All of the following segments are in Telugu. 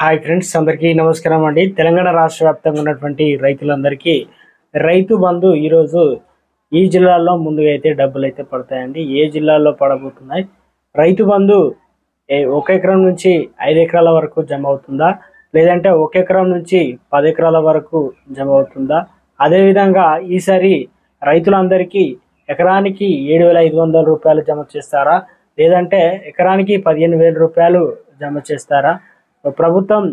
హాయ్ ఫ్రెండ్స్, అందరికీ నమస్కారం అండి. తెలంగాణ రాష్ట్ర వ్యాప్తంగా ఉన్నటువంటి రైతులందరికీ రైతు బంధు ఈరోజు ఈ జిల్లాల్లో ముందుగా అయితే డబ్బులు అయితే పడతాయండి. ఏ జిల్లాల్లో పడబోతున్నాయి? రైతు బంధు ఒక ఎకరం నుంచి 5 ఎకరాల వరకు జమ అవుతుందా, లేదంటే ఒక ఎకరం నుంచి 10 ఎకరాల వరకు జమ అవుతుందా? అదేవిధంగా ఈసారి రైతులందరికీ ఎకరానికి 7,500 రూపాయలు జమ చేస్తారా, లేదంటే ఎకరానికి 15,000 రూపాయలు జమ చేస్తారా? ప్రభుత్వం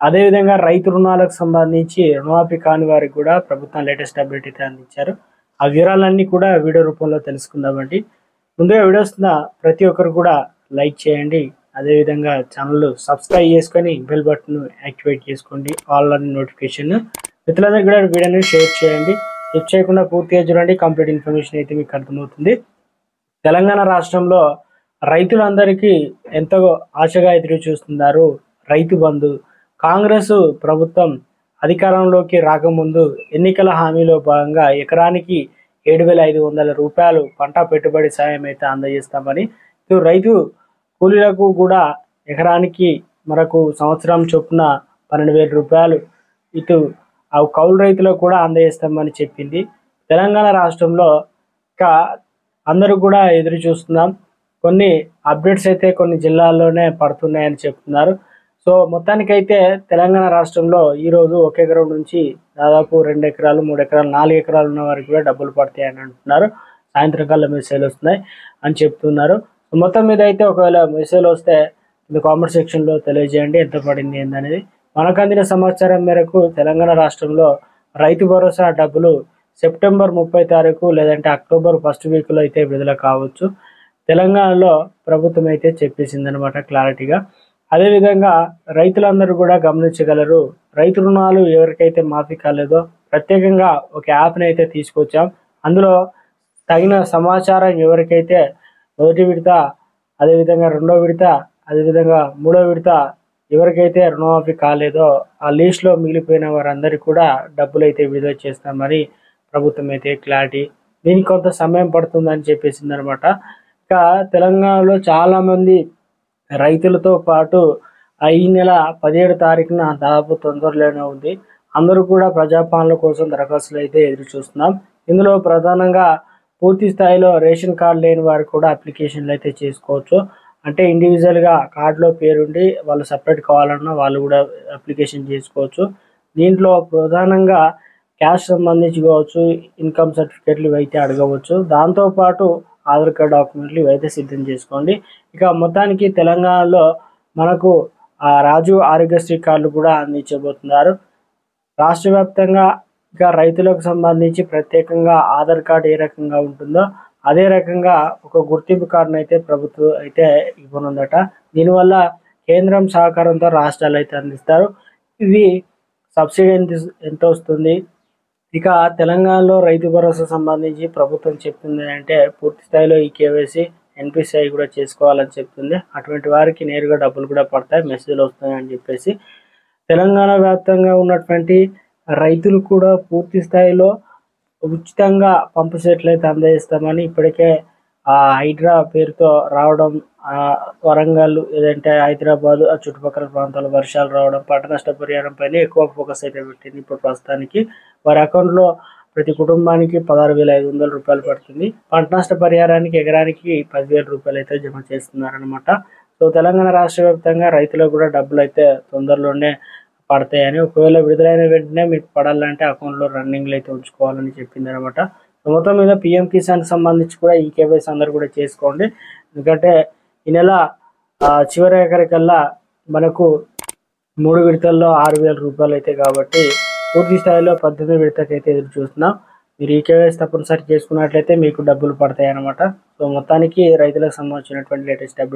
అదేవిధంగా రైతు రుణాలకు సంబంధించి రుణమాఫీ కాని వారికి కూడా ప్రభుత్వం లేటెస్ట్ అప్డేట్ అయితే అందించారు. ఆ వివరాలన్నీ కూడా వీడియో రూపంలో తెలుసుకుందామండి. ముందుగా వీడియో వస్తున్న ప్రతి ఒక్కరు కూడా లైక్ చేయండి. అదేవిధంగా ఛానల్ సబ్స్క్రైబ్ చేసుకొని బెల్ బటన్ యాక్టివేట్ చేసుకోండి, ఆల్ అనే నోటిఫికేషన్. మిత్రులందరికీ కూడా వీడియోని షేర్ చేయండి. స్కిప్ చేయకుండా పూర్తిగా చూడండి, కంప్లీట్ ఇన్ఫర్మేషన్ అయితే మీకు అర్థమవుతుంది. తెలంగాణ రాష్ట్రంలో రైతులందరికీ ఎంతో ఆశగా ఎదురు చూస్తున్నారు రైతు బంధు. కాంగ్రెస్ ప్రభుత్వం అధికారంలోకి రాకముందు ఎన్నికల హామీలో భాగంగా ఎకరానికి 7,500 రూపాయలు పంట పెట్టుబడి సాయం అయితే అందజేస్తామని, ఇటు రైతు కూలీలకు కూడా ఎకరానికి మనకు సంవత్సరం చొప్పున 12,000 రూపాయలు ఇటు కౌలు రైతులకు కూడా అందజేస్తామని చెప్పింది. తెలంగాణ రాష్ట్రంలో ఇంకా అందరూ కూడా ఎదురు చూస్తున్నాం. కొన్ని అప్డేట్స్ అయితే కొన్ని జిల్లాల్లోనే పడుతున్నాయని చెప్తున్నారు. సో మొత్తానికైతే తెలంగాణ రాష్ట్రంలో ఈరోజు ఒక ఎకరం నుంచి దాదాపు 2 ఎకరాలు, 3 ఎకరాలు, 4 ఎకరాలు ఉన్న వారికి కూడా డబ్బులు పడతాయని అంటున్నారు. సాయంత్రం కల్లా మెసేజ్లు వస్తున్నాయి అని చెప్తున్నారు. మొత్తం మీద అయితే ఒకవేళ మెసేజ్లు వస్తే కామెంట్ సెక్షన్లో తెలియజేయండి ఎంత పడింది ఏందనేది. మనకు అందిన సమాచారం మేరకు తెలంగాణ రాష్ట్రంలో రైతు భరోసా డబ్బులు సెప్టెంబర్ 30 తారీఖు లేదంటే అక్టోబర్ 1st వీక్లో అయితే విడుదల కావచ్చు. తెలంగాణలో ప్రభుత్వం అయితే చెప్పేసిందనమాట క్లారిటీగా. అదేవిధంగా రైతులందరూ కూడా గమనించగలరు. రైతు రుణాలు ఎవరికైతే మాఫీ కాలేదో ప్రత్యేకంగా ఒక యాప్ని అయితే తీసుకొచ్చాం. అందులో తగిన సమాచారం ఎవరికైతే మొదటి విడత, అదేవిధంగా రెండో విడత, అదేవిధంగా మూడో విడత ఎవరికైతే రుణమాఫీ కాలేదో ఆ లిస్టులో మిగిలిపోయిన వారందరికీ కూడా డబ్బులు అయితే విడుదల చేస్తామని ప్రభుత్వం అయితే క్లారిటీ. దీనికి కొంత సమయం పడుతుందని చెప్పేసిందనమాట. ఇంకా తెలంగాణలో చాలామంది రైతులతో పాటు ఈ నెల 17 తారీఖున దాదాపు తొందరలోనే ఉంది. అందరూ కూడా ప్రజాపాలన కోసం దరఖాస్తులు అయితే ఎదురు చూస్తున్నాం. ఇందులో ప్రధానంగా పూర్తి స్థాయిలో రేషన్ కార్డు లేని వారు కూడా అప్లికేషన్లు అయితే చేసుకోవచ్చు. అంటే ఇండివిజువల్గా కార్డులో పేరుండి వాళ్ళు సపరేట్ కావాలన్నా వాళ్ళు కూడా అప్లికేషన్ చేసుకోవచ్చు. దీంట్లో ప్రధానంగా క్యాష్ సంబంధించి కావచ్చు, ఇన్కమ్ సర్టిఫికేట్లు ఇవైతే అడగవచ్చు. దాంతోపాటు ఆధార్ కార్డ్ డాక్యుమెంట్లు ఇవైతే సిద్ధం చేసుకోండి. ఇక మొత్తానికి తెలంగాణలో మనకు రాజు ఆరోగ్యశ్రీ కార్డులు కూడా అందించబోతున్నారు. రాష్ట్ర వ్యాప్తంగా ఇక రైతులకు సంబంధించి ప్రత్యేకంగా ఆధార్ కార్డు ఏ రకంగా ఉంటుందో అదే రకంగా ఒక గుర్తింపు కార్డును అయితే ప్రభుత్వం అయితే ఇవ్వనుందట. దీనివల్ల కేంద్రం సహకారంతో రాష్ట్రాలు అయితే అందిస్తారు. ఇది సబ్సిడీ ఎంత వస్తుంది? ఇక తెలంగాణలో రైతు భరోసా సంబంధించి ప్రభుత్వం చెప్తుంది అంటే పూర్తి స్థాయిలో ఈ కేవైసీ ఎన్పిసిఐ కూడా చేసుకోవాలని చెప్తుంది. అటువంటి వారికి నేరుగా డబ్బులు కూడా పడతాయి, మెసేజ్లు వస్తాయి అని చెప్పేసి తెలంగాణ వ్యాప్తంగా ఉన్నటువంటి రైతులు కూడా పూర్తి స్థాయిలో ఉచితంగా పంపు సెట్లు అయితే అందజేస్తామని ఇప్పటికే హైడ్రా పేరుతో రావడం, వరంగల్ లేదంటే హైదరాబాద్ ఆ చుట్టుపక్కల ప్రాంతాల వర్షాలు రావడం, పంట నష్ట పరిహారం పైన ఎక్కువ ఫోకస్ అయితే పెట్టింది. ఇప్పుడు ప్రస్తుతానికి వారి అకౌంట్లో ప్రతి కుటుంబానికి 16,500 రూపాయలు పడుతుంది. పంట నష్ట పరిహారానికి ఎకరానికి 10,000 రూపాయలు అయితే జమ చేస్తున్నారనమాట. సో తెలంగాణ రాష్ట్ర వ్యాప్తంగా రైతులకు కూడా డబ్బులు అయితే తొందరలోనే పడతాయని, ఒకవేళ విడుదలైన వెంటనే మీకు పడాలంటే అకౌంట్లో రన్నింగ్లో అయితే ఉంచుకోవాలని చెప్పింది అనమాట. మొత్తం మీద పిఎం కిసాన్కి సంబంధించి కూడా ఈ కేవైసీ అందరూ కూడా చేసుకోండి. ఎందుకంటే ఈ నెల చివరి ఎకరికల్లా మనకు 3 విడతల్లో 6,000 రూపాయలు అయితే కాబట్టి పూర్తి స్థాయిలో 18 విడతకి అయితే ఎదురు చూస్తున్నాం. మీరు ఈ కేవైసీ తప్పనిసరి చేసుకున్నట్లయితే మీకు డబ్బులు పడతాయి అన్నమాట. సో మొత్తానికి రైతులకు సంబంధించినటువంటి లేటెస్ట్ అప్డేట్